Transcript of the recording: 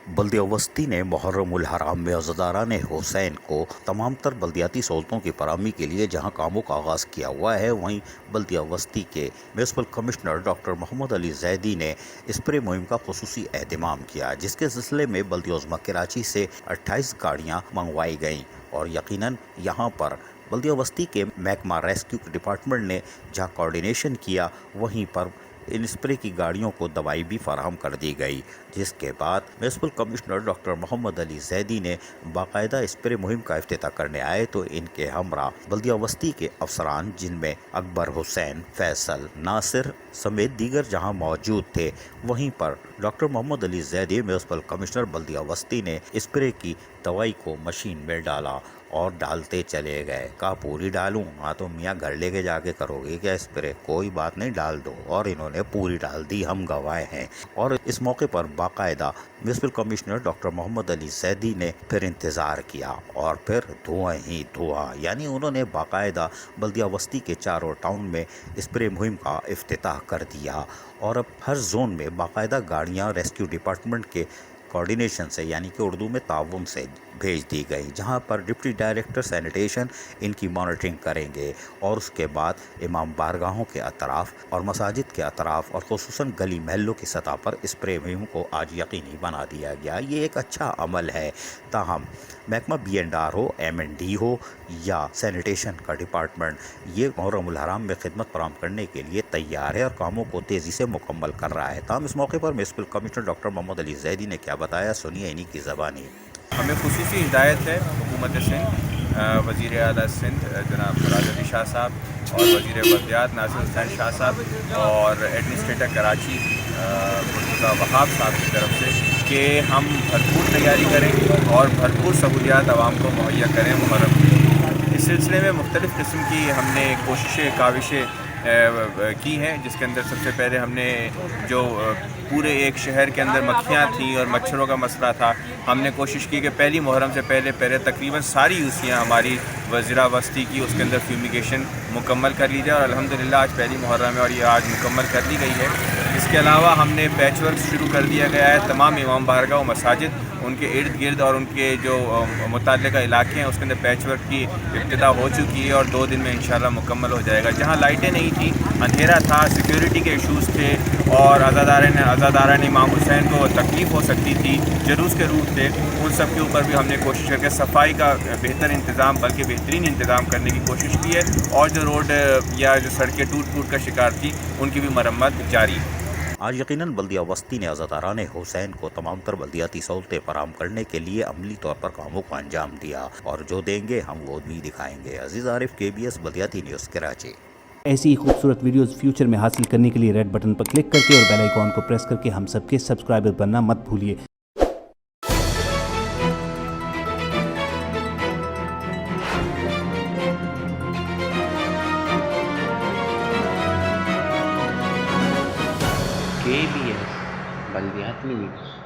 بلدیہ وسطی نے محرم الحرام میں عزاداران حسین کو تمام تر بلدیاتی سہولتوں کی فراہمی کے لیے جہاں کاموں کا آغاز کیا ہوا ہے، وہیں بلدیہ وسطی کے میونسپل کمشنر ڈاکٹر محمد علی زیدی نے اسپرے مہم کا خصوصی اہتمام کیا، جس کے سلسلے میں بلدیہ عظمیٰ کراچی سے 28 گاڑیاں منگوائی گئیں اور یقیناً یہاں پر بلدیہ وسطی کے محکمہ ریسکیو ڈپارٹمنٹ نے جہاں کوارڈینیشن کیا، وہیں پر ان اسپرے کی گاڑیوں کو دوائی بھی فراہم کر دی گئی، جس کے بعد میونسپل کمشنر ڈاکٹر محمد علی زیدی نے باقاعدہ اسپرے مہم کا افتتاح کرنے آئے تو ان کے ہمراہ بلدیہ وسطی کے افسران، جن میں اکبر حسین، فیصل، ناصر سمیت دیگر جہاں موجود تھے، وہیں پر ڈاکٹر محمد علی زیدی میونسپل کمشنر بلدیہ وسطی نے اسپرے کی دوائی کو مشین میں ڈالا اور ڈالتے چلے گئے۔ کہا پوری ڈالوں؟ ہاں تو میاں گھر لے کے جا کے کرو گے کیا اسپرے؟ کوئی بات نہیں، ڈال دو، اور انہوں نے پوری ڈال دی، ہم گواہ ہیں۔ اور اس موقع پر باقاعدہ میونسپل کمشنر ڈاکٹر محمد علی زیدی نے پھر انتظار کیا اور پھر دھواں ہی دھواں، یعنی انہوں نے باقاعدہ بلدیہ وسطی کے چاروں ٹاؤن میں اسپرے مہم کا افتتاح کر دیا اور اب ہر زون میں باقاعدہ گاڑیاں ریسکیو ڈپارٹمنٹ کے کوارڈینیشن سے، یعنی کہ اردو میں تعاون سے بھیج دی گئی، جہاں پر ڈپٹی ڈائریکٹر سینیٹیشن ان کی مانیٹرنگ کریں گے اور اس کے بعد امام بارگاہوں کے اطراف اور مساجد کے اطراف اور خصوصاً گلی محلوں کی سطح پر اسپرے مہم کو آج یقینی بنا دیا گیا۔ یہ ایک اچھا عمل ہے، تاہم محکمہ B&R ہو، M&D ہو یا سینیٹیشن کا ڈپارٹمنٹ، یہ محرم الحرام میں خدمت فراہم کرنے کے لیے تیار ہے اور کاموں کو تیزی سے مکمل کر رہا ہے۔ تاہم اس موقع پر میونسپل کمشنر ڈاکٹر محمد علی زیدی نے کیا بتایا، سنیے انہی کی زبانی۔ ہمیں خصوصی ہدایت ہے حکومت سندھ، وزیر اعلیٰ سندھ جناب فراز علی شاہ صاحب اور وزیر بلدیات ناصر حسین شاہ صاحب اور ایڈمنسٹریٹر کراچی مرتضیٰ وہاب صاحب کی طرف سے کہ ہم بھرپور تیاری کریں اور بھرپور سہولیات عوام کو مہیا کریں محرم کی۔ اس سلسلے میں مختلف قسم کی ہم نے کاوشیں کی ہیں، جس کے اندر سب سے پہلے ہم نے جو پورے ایک شہر کے اندر مکھیاں تھیں اور مچھروں کا مسئلہ تھا، ہم نے کوشش کی کہ پہلی محرم سے پہلے تقریباً ساری یوسیاں ہماری ضلع وسطی کی اس کے اندر فیومیگیشن مکمل کر لی جائے اور الحمدللہ آج پہلی محرم ہے اور یہ آج مکمل کر لی گئی ہے۔ اس کے علاوہ ہم نے پیچ ورک شروع کر دیا گیا ہے، تمام امام بارگاہ و مساجد ان کے ارد گرد اور ان کے جو متعلقہ علاقے ہیں اس کے اندر پیچ ورک کی ابتدا ہو چکی ہے اور 2 دن میں انشاءاللہ مکمل ہو جائے گا۔ جہاں لائٹیں نہیں تھیں، اندھیرا تھا، سیکیورٹی کے ایشوز تھے اور عزاداران امام حسین کو تکلیف ہو سکتی تھی، جلوس کے روٹ تھے، ان سب کے اوپر بھی ہم نے کوشش کر کے صفائی کا بہتر انتظام بلکہ بہترین انتظام کرنے کی کوشش کی ہے اور جو روڈ یا جو سڑکیں ٹوٹ کا شکار تھی ان کی بھی مرمت جاری ہے۔ آج یقیناً بلدیہ وسطی نے عزاداران حسین کو تمام تر بلدیاتی سہولتیں فراہم کرنے کے لیے عملی طور پر کاموں کو انجام دیا اور جو دیں گے ہم وہ بھی دکھائیں گے۔ عزیز عارف، KBS بلدیاتی نیوز، کراچی۔ ایسی ہی خوبصورت ویڈیوز فیوچر میں حاصل کرنے کے لیے ریڈ بٹن پر کلک کر کے اور بیل آئیکن کو پریس کر کے ہم سب کے سبسکرائبر بننا مت بھولیے۔ KBS بلدیاتی نیوز۔